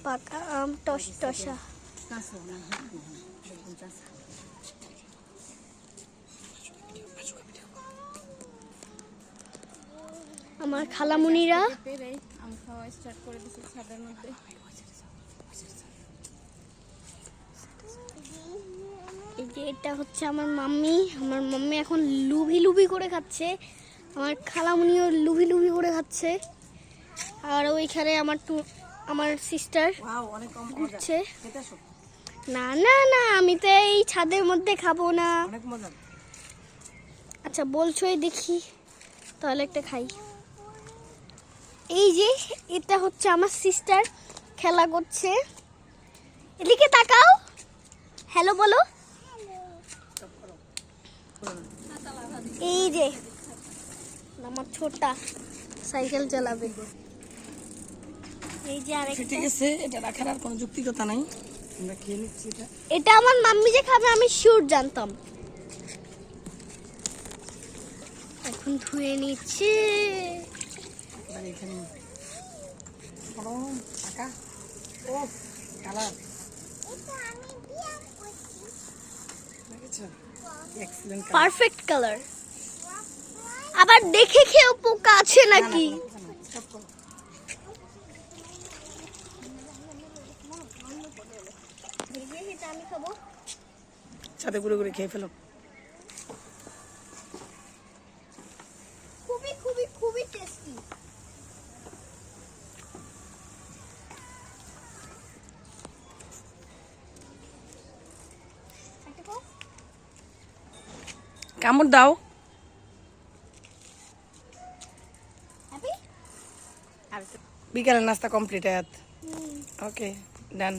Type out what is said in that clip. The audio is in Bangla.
পাকা আম টস টসা। আমার খালামুনিরা আম খাওয়া স্টার্ট করে দিয়েছে ছাদের মধ্যে। এই যে এটা হচ্ছে আমার মাম্মি এখন লুভি লুভি করে খাচ্ছে, আমার খালামুনিও লুভি লুভি করে খাচ্ছে। আর ওইখানে আমার সিস্টার ঘুরছে। না না না, আমি তো এই ছাদের মধ্যে খাবো না। আচ্ছা বলছোই, দেখি তাহলে একটা খাই। এই যে এটা হচ্ছে আমার সিস্টার খেলা করছে, এদিকে তাকাও, হ্যালো বলো। এই যে আমার ছোটা সাইকেল চালাবে। এই যে আরেকটা, ঠিক আছে, এটা রাখার আর কোনো যৌক্তিকতা নাই, আমরা খেয়ে নিচ্ছি। এটা আমার মাম্মি যে খাবে আমি শিওর জানতাম। এখন ধুয়ে নিচ্ছে। এখানে টাকা ও কালার পারফেক্ট কালার। আবার দেখে খেয়েও পোকা আছে নাকি? আমি খাবো, সাথে গুঁড়ো করে খেয়ে ফেলো। খুবই খুবই খুবই টেস্টি। কামড় দাও। বিকালের নাস্তা কমপ্লিট। ওকে ডান।